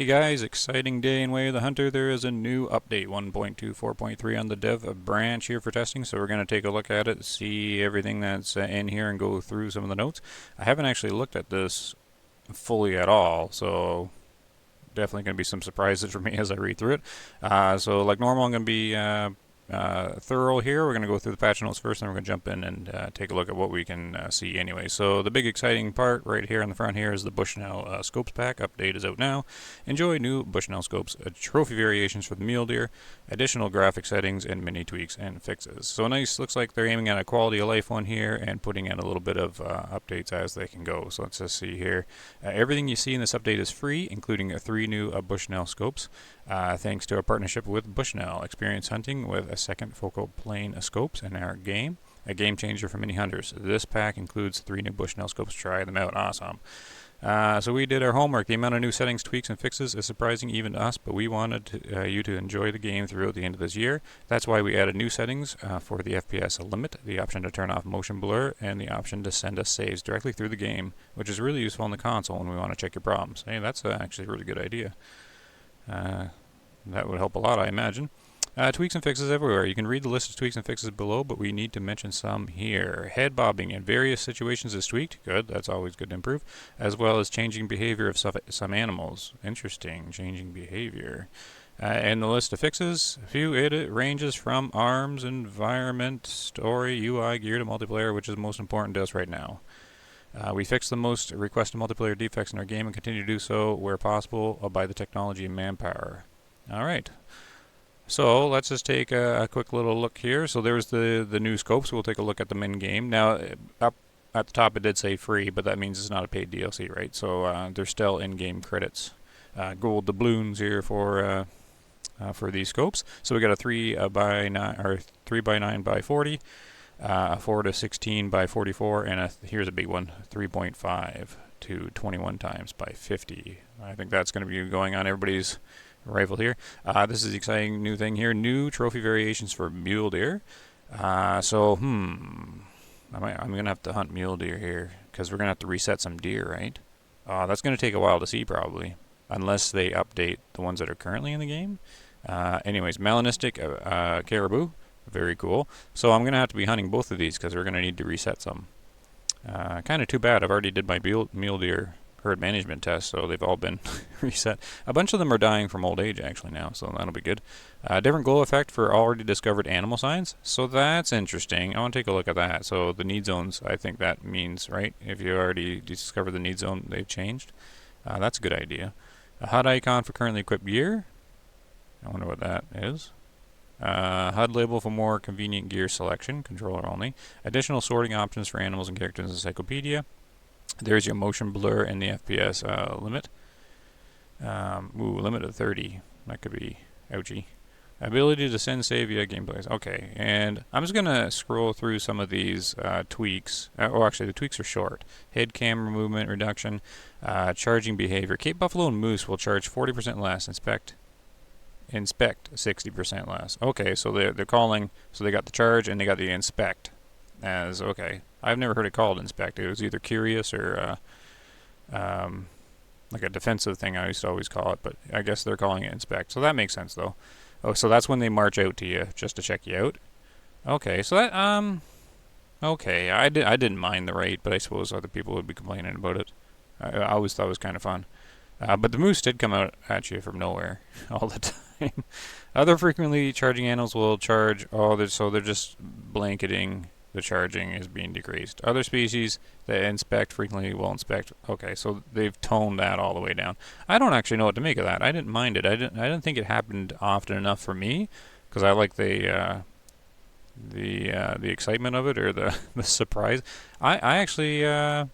guys, exciting day in Way of the Hunter. There is a new update, 1.24.3 on the dev branch here for testing, so we're going to take a look at it, see everything that's in here and go through some of the notes. I haven't actually looked at this fully at all, so definitely going to be some surprises for me as I read through it. So like normal, I'm going to be thorough here. We're going to go through the patch notes first, and then we're going to jump in and take a look at what we can see anyway. So the big exciting part right here on the front here is the Bushnell Scopes pack. Update is out now. Enjoy new Bushnell Scopes, trophy variations for the mule deer, additional graphic settings, and mini tweaks and fixes. So nice, looks like they're aiming at a quality of life one here and putting in a little bit of updates as they can go. So let's just see here. Everything you see in this update is free, including 3 new Bushnell Scopes. Thanks to our partnership with Bushnell. Experience hunting with a second focal plane scopes in our game. A game changer for many hunters. This pack includes 3 new Bushnell scopes. Try them out. Awesome. So we did our homework. The amount of new settings, tweaks, and fixes is surprising even to us, but we wanted you to enjoy the game throughout the end of this year. That's why we added new settings for the FPS limit, the option to turn off motion blur, and the option to send us saves directly through the game, which is really useful on the console when we want to check your problems. Hey, that's actually a really good idea. That would help a lot, I imagine. Tweaks and fixes everywhere. You can read the list of tweaks and fixes below, but we need to mention some here. Head bobbing in various situations is tweaked. Good, that's always good to improve. As well as changing behavior of some animals. Interesting, changing behavior. And the list of fixes, a few edit ranges from arms, environment, story, UI, gear to multiplayer, which is most important to us right now. We fixed the most requested multiplayer defects in our game and continue to do so where possible by the technology and manpower. Alright. So let's just take a quick little look here. So there's the new scopes. We'll take a look at them in game. Now, up at the top it did say free, but that means it's not a paid DLC, right? So there's still in-game credits. Gold doubloons here for these scopes. So we got a 3 by 9 or 3 by 9 by 40, a 4 to 16 by 44, and here's a big one, 3.5 to 21 times by 50. I think that's going to be going on everybody's rifle here. This is the exciting new thing here. New trophy variations for mule deer. I'm going to have to hunt mule deer here because we're going to have to reset some deer, right? That's going to take a while to see probably, unless they update the ones that are currently in the game. Anyways, melanistic caribou. Very cool. So I'm going to have to be hunting both of these because we're going to need to reset some. Kind of too bad. I've already did my mule deer herd management test, so they've all been reset. A bunch of them are dying from old age actually now, so that'll be good. Different glow effect for already discovered animal signs, so that's interesting. I want to take a look at that. So the need zones, I think that means, right, if you already discovered the need zone, they've changed. That's a good idea. A HUD icon for currently equipped gear. I wonder what that is. HUD label for more convenient gear selection, controller only. Additional sorting options for animals and characters in Encyclopedia. There's your motion blur and the FPS limit. Limit of 30. That could be ouchy. Ability to send save via gameplays. Okay, and I'm just going to scroll through some of these tweaks. Actually, the tweaks are short. Head camera movement reduction, charging behavior. Cape Buffalo and Moose will charge 40% less. Inspect 60% less. Okay, so they're calling. So they got the charge and they got the inspect as okay. I've never heard it called inspect. It was either curious or like a defensive thing. I used to always call it, but I guess they're calling it inspect. So that makes sense though. Oh, so that's when they march out to you just to check you out. Okay, so that okay. I didn't mind the rate, but I suppose other people would be complaining about it. I always thought it was kind of fun. But the moose did come out at you from nowhere all the time. Other frequently charging animals will charge. So they're just blanketing. The charging is being decreased. Other species that inspect frequently will inspect. Okay, so they've toned that all the way down. I don't actually know what to make of that. I didn't mind it. I didn't think it happened often enough for me because I like the excitement of it or the surprise. I actually I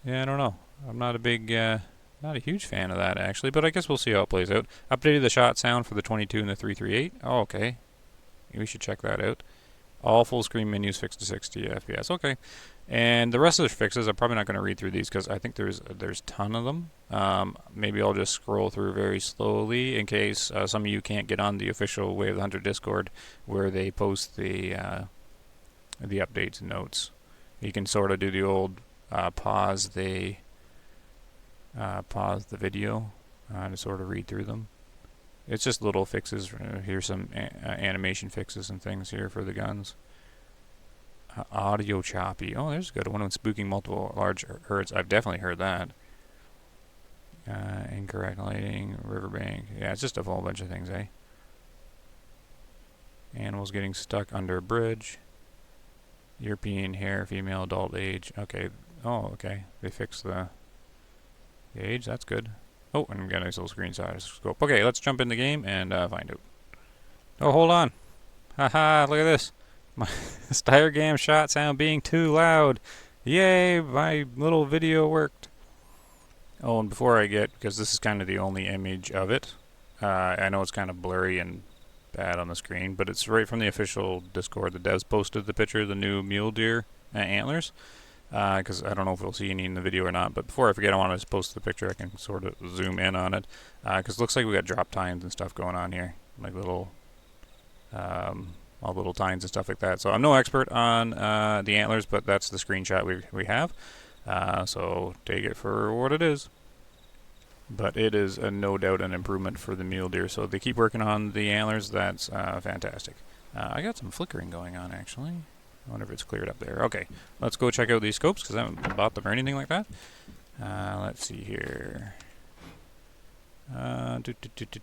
don't know. I'm not a huge fan of that actually, but I guess we'll see how it plays out. Updated the shot sound for the 22 and the 338. Oh, okay. We should check that out. All full screen menus fixed to 60 FPS. Okay. And the rest of the fixes, I'm probably not going to read through these because I think there's a ton of them. Maybe I'll just scroll through very slowly in case some of you can't get on the official Way of the Hunter Discord where they post the updates and notes. You can sort of do the old pause the video to sort of read through them. It's just little fixes. Here's some animation fixes and things here for the guns. Audio choppy. Oh, there's a good one when spooking multiple large herds. I've definitely heard that. Incorrect lighting, riverbank. Yeah, it's just a whole bunch of things, eh? Animals getting stuck under a bridge. European hair, female, adult age. Okay. Oh, okay. They fixed the age. That's good. Oh, and we got a nice little screenshot scope. Okay, let's jump in the game and find out. Oh, hold on. Haha, look at this. My Steyr-Gam shot sound being too loud. Yay, my little video worked. Oh, and before I get, because this is kind of the only image of it, I know it's kind of blurry and bad on the screen, but it's right from the official Discord. The devs posted the picture of the new mule deer antlers, because I don't know if we'll see any in the video or not, but before I forget, I want to just post the picture. I can sort of zoom in on it, because it looks like we got drop tines and stuff going on here, like little, all little tines and stuff like that. So I'm no expert on the antlers, but that's the screenshot we have. So take it for what it is. But it is no doubt an improvement for the mule deer. So they keep working on the antlers. That's fantastic. I got some flickering going on actually. I wonder if it's cleared up there. Okay, let's go check out these scopes because I haven't bought them or anything like that. Let's see here. Do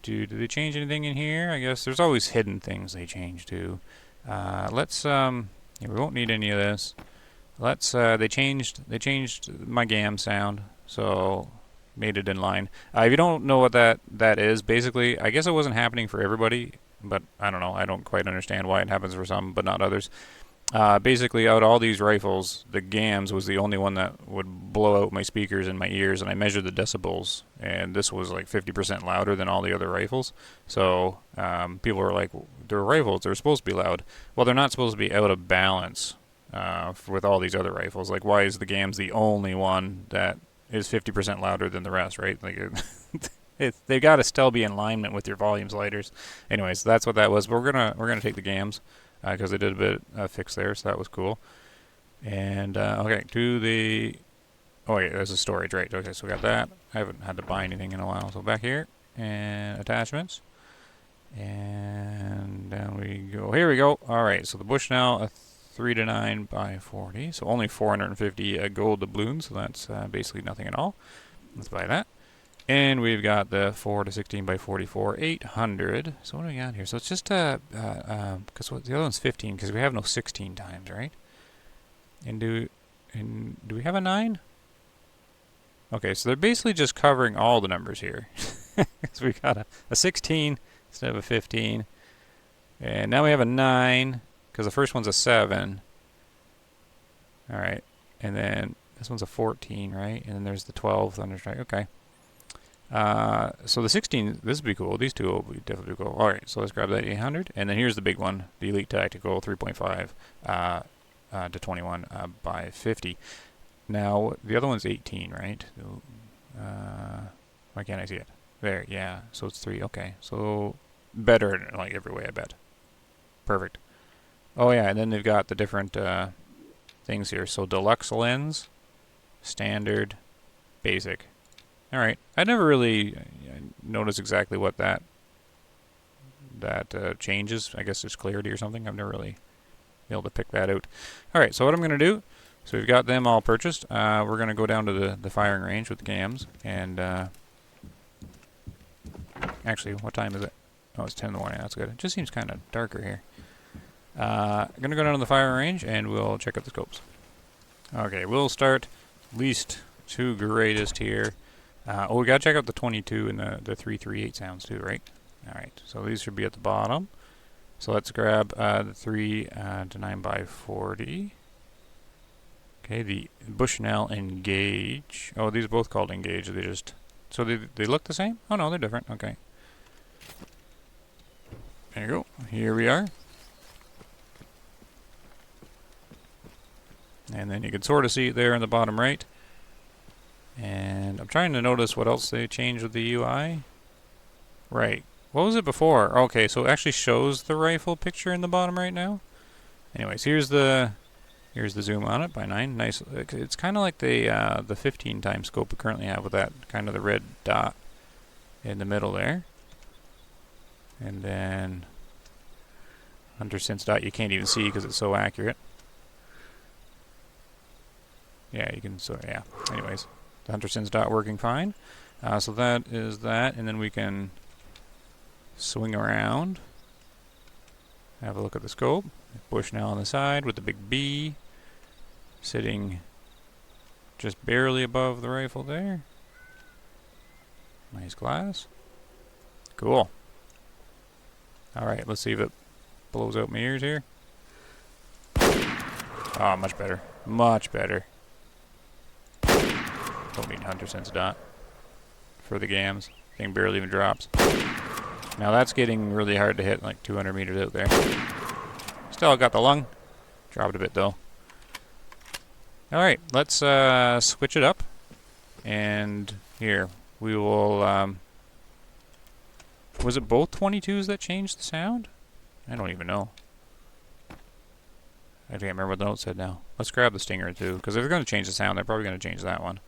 they change anything in here? I guess there's always hidden things they change too. Let's yeah, we won't need any of this. Let's they changed my GAM sound, so made it in line. If you don't know what that is, basically, I guess it wasn't happening for everybody, but I don't know. I don't quite understand why it happens for some, but not others. Basically, out of all these rifles, the GAMS was the only one that would blow out my speakers in my ears, and I measured the decibels, and this was like 50% louder than all the other rifles. So people were like, they're rifles, they're supposed to be loud. Well, they're not supposed to be out of balance with all these other rifles. Like, why is the GAMS the only one that is 50% louder than the rest, right? Like, they got to still be in alignment with your volume sliders. Anyways, that's what that was. But we're gonna take the GAMS. Because they did a bit of fix there, so that was cool. And okay, to the oh wait, there's a storage, right? Okay, so we got that. I haven't had to buy anything in a while, so back here and attachments, and down we go. Here we go. All right, so the Bushnell, a 3 to 9 by 40, so only 450 gold doubloons, so that's basically nothing at all. Let's buy that. And we've got the 4 to 16 by 44, 800. So what do we got here? So it's just because the other one's 15 because we have no 16 times, right? And do we have a 9? Okay, so they're basically just covering all the numbers here. So we got a 16 instead of a 15, and now we have a 9 because the first one's a 7. All right, and then this one's a 14, right? And then there's the 12 Thunderstrike. Okay. So the 16, this would be cool. These two will be definitely cool. Alright, so let's grab that 800. And then here's the big one, the Elite Tactical 3.5 to 21 by 50. Now, the other one's 18, right? Why can't I see it? There, yeah. So it's 3. Okay, so better in like every way, I bet. Perfect. Oh yeah, and then they've got the different things here. So deluxe lens, standard, basic. All right, I never really noticed exactly what that changes. I guess it's clarity or something. I've never really been able to pick that out. All right, so what I'm going to do, so we've got them all purchased. We're going to go down to the firing range with the GAMS. And actually, what time is it? Oh, it's 10 in the morning. That's good. It just seems kind of darker here. I'm going to go down to the firing range, and we'll check out the scopes. Okay, we'll start least to greatest here. Oh, we gotta check out the 22 and the 338 sounds too, right? Alright, so these should be at the bottom. So let's grab the 3 to 9 by 40. Okay, the Bushnell Engage. Oh, these are both called Engage. They just... So they look the same? Oh no, they're different. Okay. There you go. Here we are. And then you can sort of see it there in the bottom right. And I'm trying to notice what else they changed with the UI. Right. What was it before? Okay, so it actually shows the rifle picture in the bottom right now. Anyways, here's the zoom on it by 9. Nice. It's kind of like the 15 times scope we currently have with that kind of the red dot. in the middle there. And then hunter sense dot you can't even see because it's so accurate. Yeah, you can, so yeah. Anyways, the hunter sense dot working fine. So that is that, and then we can swing around. Have a look at the scope. Bushnell on the side with the big B sitting just barely above the rifle there. Nice glass. Cool. Alright, let's see if it blows out my ears here. Oh, much better. Much better. Don't need hunter sense dot for the gams. Thing barely even drops. Now that's getting really hard to hit, like 200 meters out there. Still got the lung. Dropped a bit though. Alright, let's switch it up. And here, we will... was it both 22s that changed the sound? I don't even know. I can't remember what the note said now. Let's grab the Stinger too, because if they're going to change the sound, they're probably going to change that one.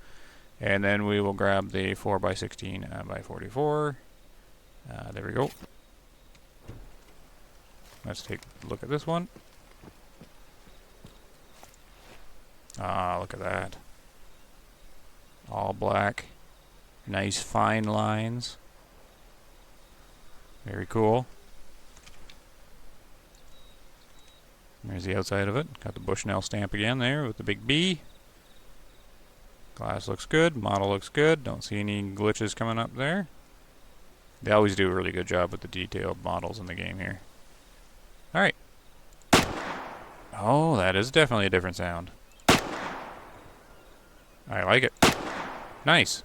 And then we will grab the 4x16 by 44. There we go. Let's take a look at this one. Ah, look at that. All black. Nice fine lines. Very cool. There's the outside of it. Got the Bushnell stamp again there with the big B. Glass looks good. Model looks good. Don't see any glitches coming up there. They always do a really good job with the detailed models in the game here. Alright. Oh, that is definitely a different sound. I like it. Nice.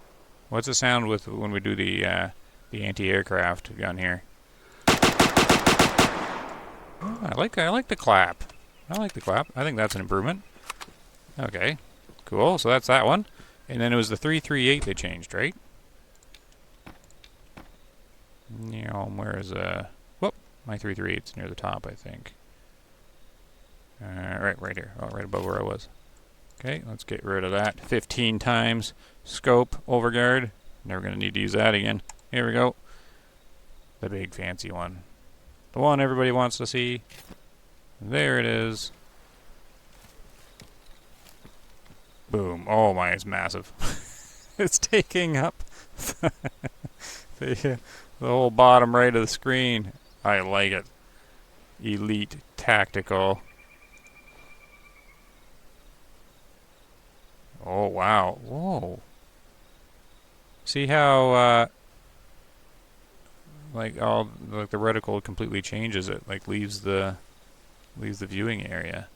What's the sound with when we do the anti-aircraft gun here? Oh, I like the clap. I like the clap. I think that's an improvement. Okay. Cool. So that's that one. And then it was the 338 they changed, right? Where is whoop, my 338's near the top, I think. Right here. Oh, right above where I was. Okay, let's get rid of that. 15 times scope overguard. Never gonna need to use that again. Here we go. The big fancy one. The one everybody wants to see. There it is. Boom. Oh my, it's massive. It's taking up the whole bottom right of the screen. I like it. Elite Tactical. Oh wow. Whoa. See how like the reticle completely changes it, like leaves the viewing area.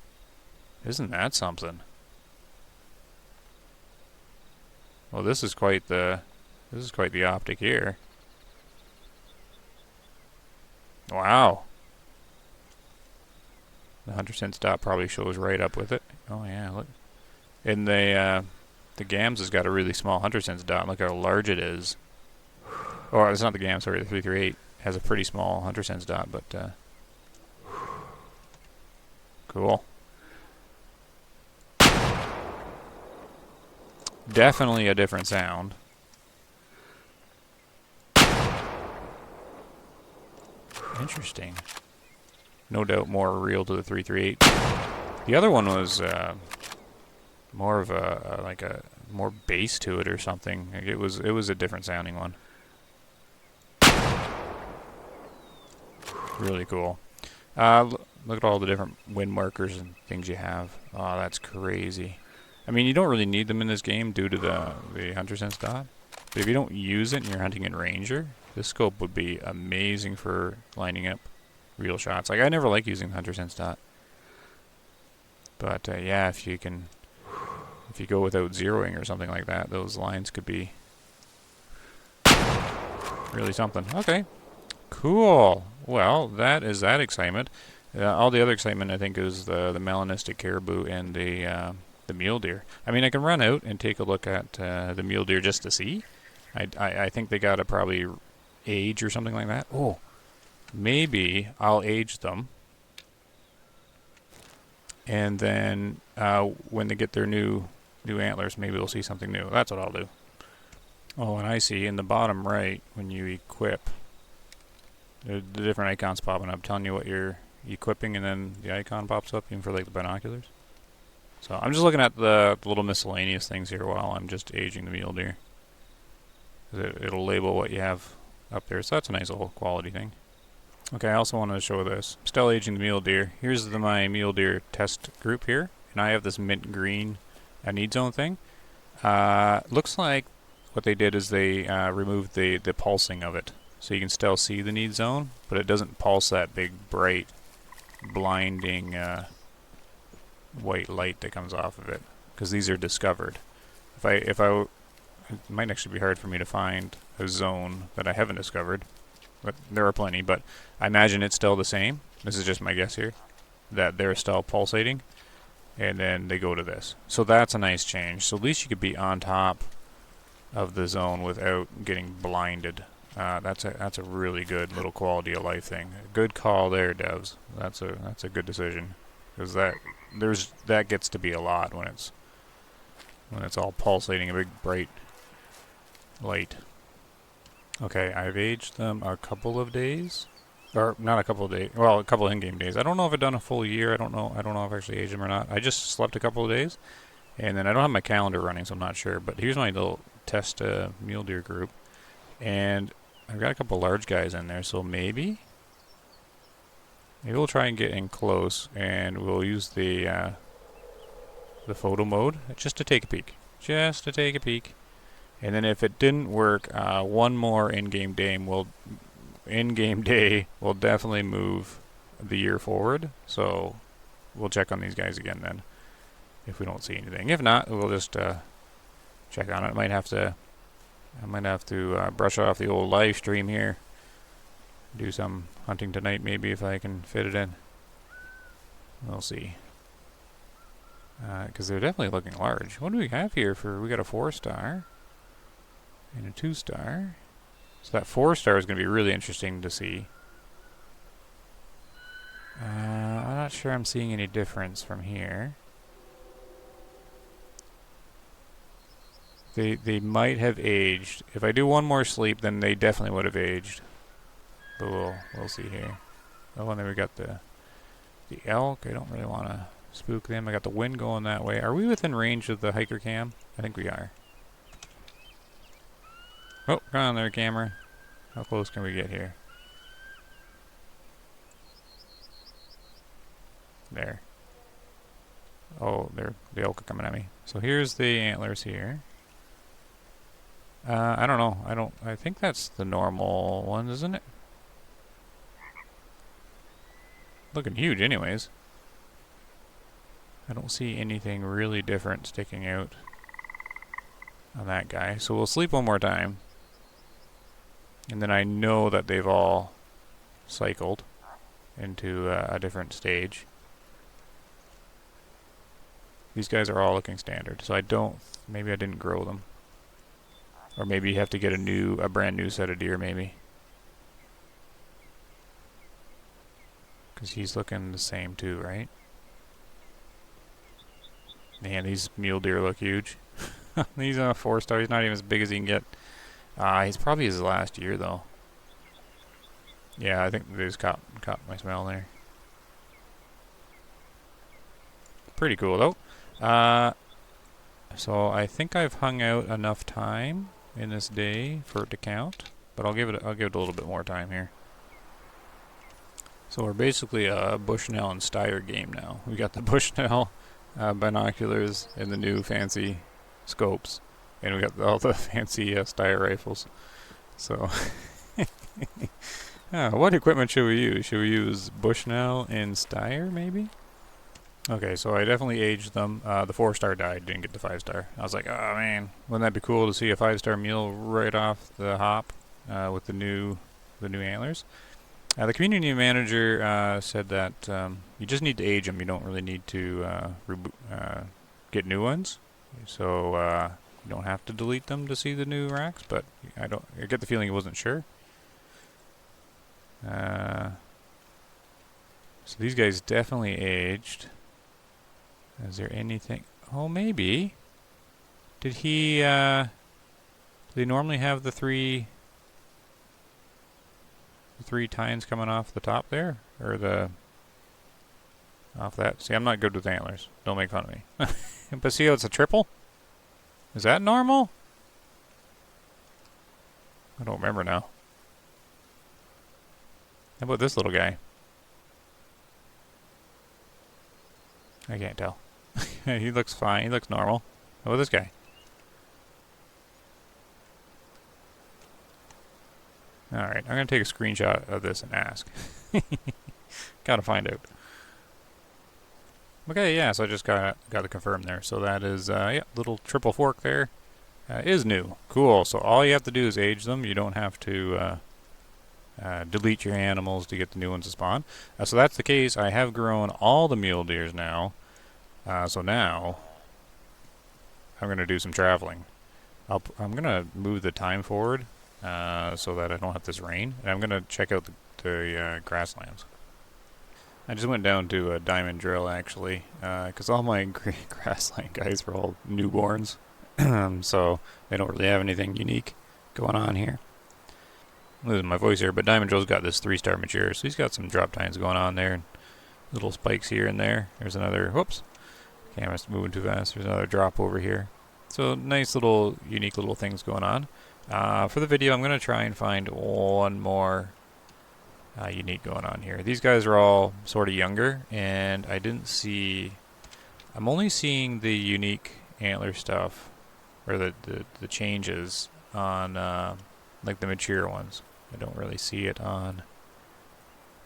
Isn't that something? Well, this is quite the optic here. Wow. The hunter sense dot probably shows right up with it. Oh yeah, look. And the GAMS has got a really small hunter sense dot. Look how large it is. Oh, it's not the GAMS, sorry, the 338 has a pretty small hunter sense dot, but cool. Definitely a different sound. Interesting. No doubt more real to the 338. The other one was more of a like a more bass to it or something. Like it was a different sounding one. Really cool. Look at all the different wind markers and things you have. Oh, that's crazy. I mean, you don't really need them in this game due to the hunter sense dot. But if you don't use it and you're hunting in Ranger, this scope would be amazing for lining up real shots. Like, I never like using the hunter sense dot. But yeah, if you go without zeroing or something like that, those lines could be really something. Okay, cool. Well, that is that excitement. All the other excitement, I think, is the melanistic caribou and the mule deer. I mean, I can run out and take a look at the mule deer just to see. I think they gotta probably age or something like that. Oh, maybe I'll age them, and then when they get their new antlers, maybe we'll see something new. That's what I'll do. Oh, and I see in the bottom right when you equip, the different icons popping up telling you what you're equipping, and then the icon pops up even for like the binoculars. So I'm just looking at the little miscellaneous things here while I'm just aging the mule deer. It'll label what you have up there, so that's a nice little quality thing. Okay, I also wanted to show this. I'm still aging the mule deer. Here's my mule deer test group here, and I have this mint green need zone thing. Looks like what they did is they removed the pulsing of it, so you can still see the need zone, but it doesn't pulse that big, bright, blinding white light that comes off of it, because these are discovered. It might actually be hard for me to find a zone that I haven't discovered, but there are plenty. But I imagine it's still the same. This is just my guess here, that they're still pulsating, and then they go to this. So that's a nice change. So at least you could be on top of the zone without getting blinded. That's a really good little quality of life thing. Good call there, devs. That's a good decision, because that gets to be a lot when it's all pulsating a big bright light. Okay, I've aged them a couple of days, or not a couple of days. Well, a couple of in-game days. I don't know if I've done a full year. I don't know if I actually aged them or not. I just slept a couple of days, and then I don't have my calendar running, so I'm not sure. But here's my little test mule deer group, and I've got a couple large guys in there. So maybe we'll try and get in close, and we'll use the photo mode just to take a peek. Just to take a peek. And then if it didn't work, one more in-game day will definitely move the year forward. So we'll check on these guys again then, if we don't see anything. If not, we'll just check on it. I might have to brush off the old live stream here. Do some hunting tonight, maybe, if I can fit it in. We'll see. Because they're definitely looking large. What do we have here we got a 4-star. And a 2-star. So that 4-star is going to be really interesting to see. I'm not sure I'm seeing any difference from here. They might have aged. If I do one more sleep, then they definitely would have aged. But we'll see here. Oh, and then we got the elk. I don't really want to spook them. I got the wind going that way. Are we within range of the hiker cam? I think we are. Oh, come on there, camera. How close can we get here? There. Oh, the elk are coming at me. So here's the antlers here. I don't know. I think that's the normal one, isn't it? Looking huge anyways. I don't see anything really different sticking out on that guy. So we'll sleep one more time. And then I know that they've all cycled into a different stage. These guys are all looking standard, so maybe I didn't grow them. Or maybe you have to get a brand new set of deer, maybe. Because he's looking the same too, right? Man, these mule deer look huge. He's on a 4-star, he's not even as big as he can get. He's probably his last year, though. Yeah, I think they just caught my smell there. Pretty cool, though. So I think I've hung out enough time in this day for it to count, but I'll give it a little bit more time here. So we're basically a Bushnell and Steyr game now. We got the Bushnell binoculars and the new fancy scopes. And we got all the fancy Steyr rifles. So, what equipment should we use? Should we use Bushnell and Steyr, maybe? Okay, so I definitely aged them. The 4-star died, didn't get the 5-star. I was like, oh man, wouldn't that be cool to see a 5-star mule right off the hop with the new antlers? The community manager said that you just need to age them. You don't really need to get new ones. So you don't have to delete them to see the new racks, but I get the feeling he wasn't sure. So these guys definitely aged. Is there anything? Oh, maybe. Did he Do they normally have the three tines coming off the top there? Or the... off that? See, I'm not good with antlers. Don't make fun of me. But see how it's a triple? Is that normal? I don't remember now. How about this little guy? I can't tell. He looks fine. He looks normal. How about this guy? Alright, I'm going to take a screenshot of this and ask. Gotta find out. Okay, yeah, so I just got to confirm there. So that is, yeah, little triple fork there. Is new. Cool. So all you have to do is age them. You don't have to delete your animals to get the new ones to spawn. So that's the case. I have grown all the mule deers now. So now I'm going to do some traveling. I'm going to move the time forward so that I don't have this rain. And I'm going to check out the grasslands. I just went down to a diamond drill actually, because all my grassland guys were all newborns, so they don't really have anything unique going on here. I'm losing my voice here, but Diamond Drill's got this 3-star mature, so he's got some drop tines going on there, and little spikes here and there. There's another, whoops, camera's moving too fast. There's another drop over here. So nice little, unique little things going on. For the video, I'm going to try and find one more unique going on here. These guys are all sort of younger, and I didn't see... I'm only seeing the unique antler stuff, or the changes on like the mature ones. I don't really see it on...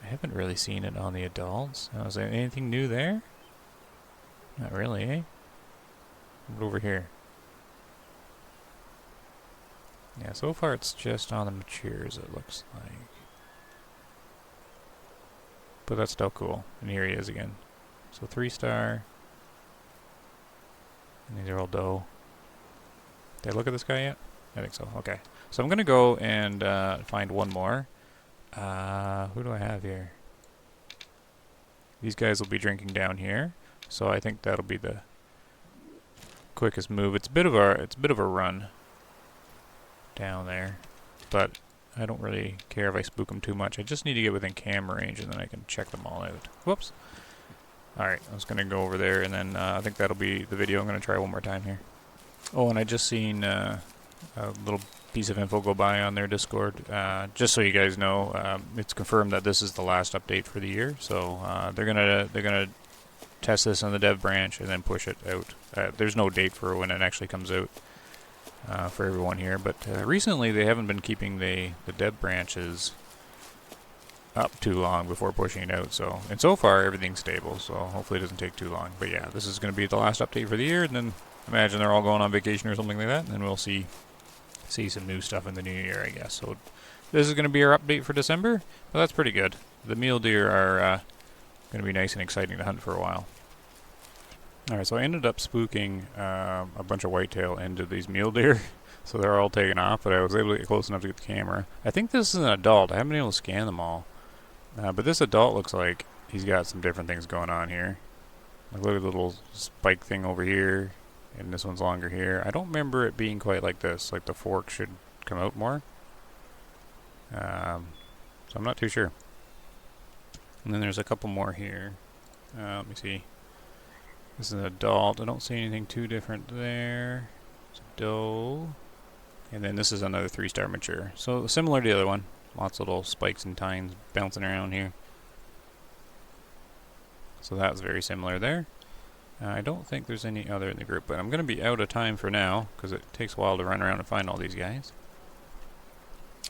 I haven't really seen it on the adults. Is there anything new there? Not really, eh? What over here? Yeah, so far it's just on the matures, it looks like. But that's still cool. And here he is again. So 3-star. And these are all doe. Did I look at this guy yet? I think so. Okay. So I'm going to go and find one more. Who do I have here? These guys will be drinking down here. So I think that'll be the quickest move. It's a bit of a run down there. But I don't really care if I spook them too much. I just need to get within camera range and then I can check them all out. Whoops. Alright, I was going to go over there and then I think that'll be the video. I'm going to try one more time here. Oh, and I just seen a little piece of info go by on their Discord. Just so you guys know, it's confirmed that this is the last update for the year. So they're gonna test this on the dev branch and then push it out. There's no date for when it actually comes out. For everyone here, but recently they haven't been keeping the dev branches up too long before pushing it out, and so far everything's stable, so hopefully it doesn't take too long. But yeah, this is going to be the last update for the year, and then imagine they're all going on vacation or something like that, and then we'll see some new stuff in the new year, I guess. So this is going to be our update for December, but that's pretty good. The mule deer are going to be nice and exciting to hunt for a while. Alright, so I ended up spooking a bunch of whitetail into these mule deer, so they're all taken off, but I was able to get close enough to get the camera. I think this is an adult. I haven't been able to scan them all. But this adult looks like he's got some different things going on here. Like, look at the little spike thing over here, and this one's longer here. I don't remember it being quite like this. Like, the fork should come out more. So I'm not too sure. And then there's a couple more here. Let me see. This is an adult. I don't see anything too different there. It's a doe. And then this is another 3-star mature. So similar to the other one. Lots of little spikes and tines bouncing around here. So that's very similar there. I don't think there's any other in the group, but I'm going to be out of time for now because it takes a while to run around and find all these guys.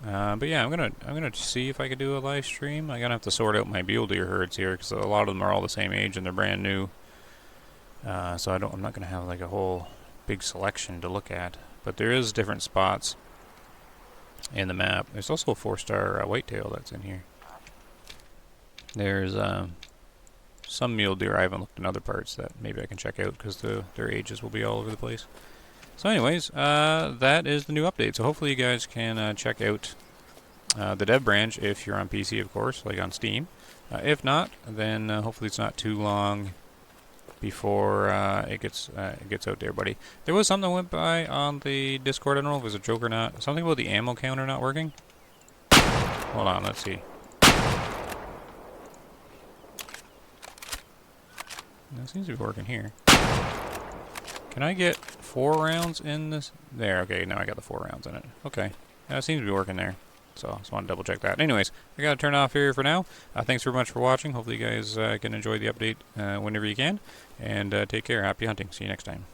But yeah, I'm gonna see if I could do a live stream. I'm gonna have to sort out my mule deer herds here because a lot of them are all the same age and they're brand new. So I'm not going to have like a whole big selection to look at. But there is different spots in the map. There's also a 4-star whitetail that's in here. There's some mule deer I haven't looked in other parts that maybe I can check out because their ages will be all over the place. So anyways, that is the new update. So hopefully you guys can check out the dev branch if you're on PC, of course, like on Steam. If not, then hopefully it's not too long before it gets out to everybody. There was something that went by on the Discord. I don't know if it was a joke or not. Something about the ammo counter not working. Hold on, let's see. That seems to be working here. Can I get 4 rounds in this? There, okay, now I got the 4 rounds in it. Okay, that seems to be working there. So I just want to double check that. Anyways, I got to turn off here for now. Thanks very much for watching. Hopefully you guys can enjoy the update whenever you can. And take care. Happy hunting. See you next time.